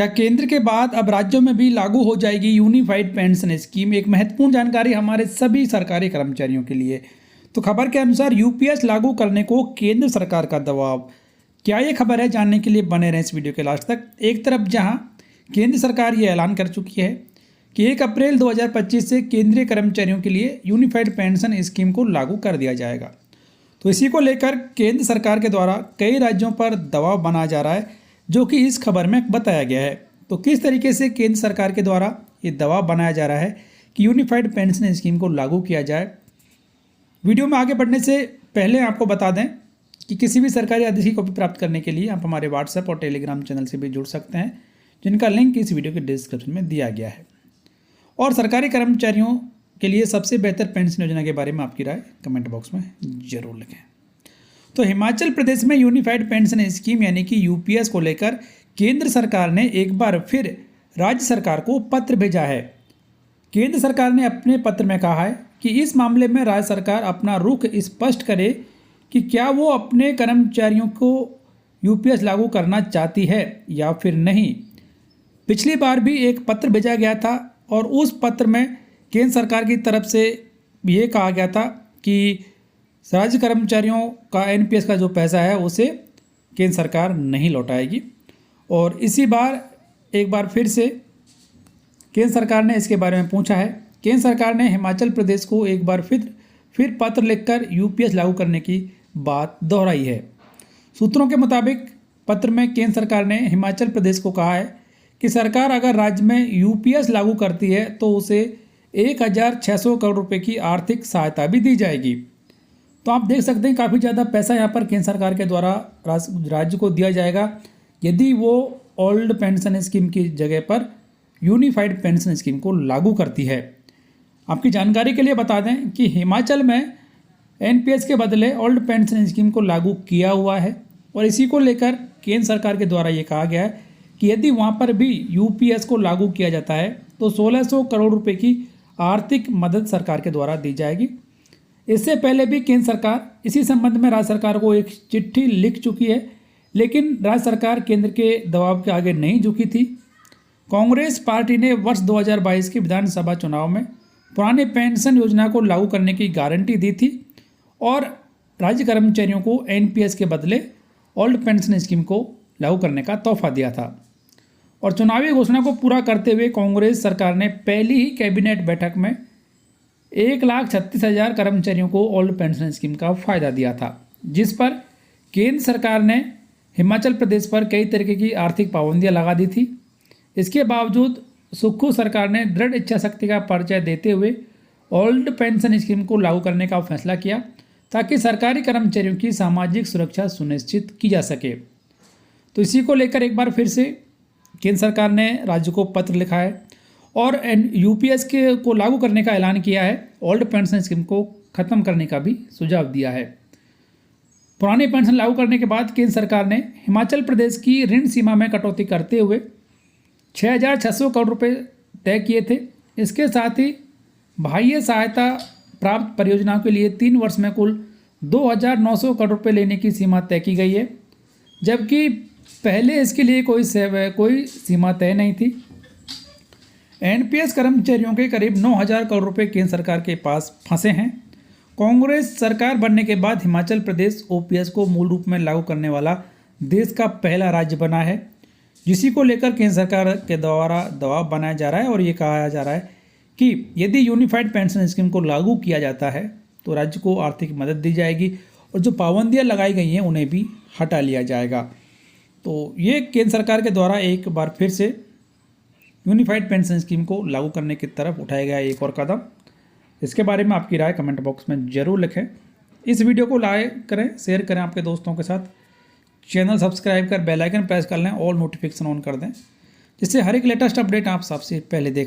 क्या केंद्र के बाद अब राज्यों में भी लागू हो जाएगी यूनिफाइड पेंशन स्कीम? एक महत्वपूर्ण जानकारी हमारे सभी सरकारी कर्मचारियों के लिए। तो खबर के अनुसार यूपीएस लागू करने को केंद्र सरकार का दबाव। क्या ये खबर है? जानने के लिए बने रहें इस वीडियो के लास्ट तक। एक तरफ जहां केंद्र सरकार ये ऐलान कर चुकी है कि 1 अप्रैल 2025 से केंद्रीय कर्मचारियों के लिए यूनिफाइड पेंशन स्कीम को लागू कर दिया जाएगा, तो इसी को लेकर केंद्र सरकार के द्वारा कई राज्यों पर दबाव बनाया जा रहा है, जो कि इस खबर में बताया गया है। तो किस तरीके से केंद्र सरकार के द्वारा ये दबाव बनाया जा रहा है कि यूनिफाइड पेंशन स्कीम को लागू किया जाए। वीडियो में आगे बढ़ने से पहले आपको बता दें कि किसी भी सरकारी आदेश की कॉपी प्राप्त करने के लिए आप हमारे व्हाट्सएप और टेलीग्राम चैनल से भी जुड़ सकते हैं, जिनका लिंक इस वीडियो के डिस्क्रिप्शन में दिया गया है। और सरकारी कर्मचारियों के लिए सबसे बेहतर पेंशन योजना के बारे में आपकी राय कमेंट बॉक्स में जरूर लिखें। तो हिमाचल प्रदेश में यूनिफाइड पेंशन स्कीम यानी कि यूपीएस को लेकर केंद्र सरकार ने एक बार फिर राज्य सरकार को पत्र भेजा है। केंद्र सरकार ने अपने पत्र में कहा है कि इस मामले में राज्य सरकार अपना रुख स्पष्ट करे कि क्या वो अपने कर्मचारियों को यूपीएस लागू करना चाहती है या फिर नहीं। पिछली बार भी एक पत्र भेजा गया था और उस पत्र में केंद्र सरकार की तरफ से ये कहा गया था कि राज्य कर्मचारियों का एनपीएस का जो पैसा है उसे केंद्र सरकार नहीं लौटाएगी। और इसी बार एक बार फिर से केंद्र सरकार ने इसके बारे में पूछा है। केंद्र सरकार ने हिमाचल प्रदेश को एक बार फिर पत्र लिखकर यूपीएस लागू करने की बात दोहराई है। सूत्रों के मुताबिक पत्र में केंद्र सरकार ने हिमाचल प्रदेश को कहा है कि सरकार अगर राज्य में यूपीएस लागू करती है तो उसे 1,600 करोड़ रुपए की आर्थिक सहायता भी दी जाएगी। तो आप देख सकते हैं काफ़ी ज़्यादा पैसा यहाँ पर केंद्र सरकार के द्वारा राज्य को दिया जाएगा यदि वो ओल्ड पेंशन स्कीम की जगह पर यूनिफाइड पेंशन स्कीम को लागू करती है। आपकी जानकारी के लिए बता दें कि हिमाचल में एनपीएस के बदले ओल्ड पेंशन स्कीम को लागू किया हुआ है और इसी को लेकर केंद्र सरकार के द्वारा ये कहा गया है कि यदि वहाँ पर भी यूपीएस को लागू किया जाता है तो 1600 करोड़ रुपए की आर्थिक मदद सरकार के द्वारा दी जाएगी। इससे पहले भी केंद्र सरकार इसी संबंध में राज्य सरकार को एक चिट्ठी लिख चुकी है, लेकिन राज्य सरकार केंद्र के दबाव के आगे नहीं झुकी थी। कांग्रेस पार्टी ने वर्ष 2022 के विधानसभा चुनाव में पुरानी पेंशन योजना को लागू करने की गारंटी दी थी और राज्य कर्मचारियों को एनपीएस के बदले ओल्ड पेंशन स्कीम को लागू करने का तोहफा दिया था। और चुनावी घोषणा को पूरा करते हुए कांग्रेस सरकार ने पहली ही कैबिनेट बैठक में 1,36,000 कर्मचारियों को ओल्ड पेंशन स्कीम का फ़ायदा दिया था, जिस पर केंद्र सरकार ने हिमाचल प्रदेश पर कई तरीके की आर्थिक पाबंदियां लगा दी थी। इसके बावजूद सुक्खू सरकार ने दृढ़ इच्छा शक्ति का परिचय देते हुए ओल्ड पेंशन स्कीम को लागू करने का फैसला किया ताकि सरकारी कर्मचारियों की सामाजिक सुरक्षा सुनिश्चित की जा सके। तो इसी को लेकर एक बार फिर से केंद्र सरकार ने राज्य को पत्र लिखा है और यूपीएस को लागू करने का ऐलान किया है। ओल्ड पेंशन स्कीम को ख़त्म करने का भी सुझाव दिया है। पुरानी पेंशन लागू करने के बाद केंद्र सरकार ने हिमाचल प्रदेश की ऋण सीमा में कटौती करते हुए 6,600 करोड़ रुपए तय किए थे। इसके साथ ही बाह्य सहायता प्राप्त परियोजनाओं के लिए 3 वर्ष में कुल 2,900 करोड़ रुपए लेने की सीमा तय की गई है, जबकि पहले इसके लिए कोई सीमा तय नहीं थी। एनपीएस कर्मचारियों के करीब 9,000 करोड़ रुपए केंद्र सरकार के पास फंसे हैं। कांग्रेस सरकार बनने के बाद हिमाचल प्रदेश ओपीएस को मूल रूप में लागू करने वाला देश का पहला राज्य बना है, जिसी को लेकर केंद्र सरकार के द्वारा दबाव बनाया जा रहा है और ये कहा जा रहा है कि यदि यूनिफाइड पेंशन स्कीम को लागू किया जाता है तो राज्य को आर्थिक मदद दी जाएगी और जो पाबंदियाँ लगाई गई हैं उन्हें भी हटा लिया जाएगा। तो ये केंद्र सरकार के द्वारा एक बार फिर से यूनिफाइड पेंशन स्कीम को लागू करने की तरफ उठाया गया एक और कदम। इसके बारे में आपकी राय कमेंट बॉक्स में ज़रूर लिखें। इस वीडियो को लाइक करें, शेयर करें आपके दोस्तों के साथ। चैनल सब्सक्राइब कर बेल आइकन प्रेस कर लें और नोटिफिकेशन ऑन कर दें, जिससे हर एक लेटेस्ट अपडेट आप सबसे पहले देख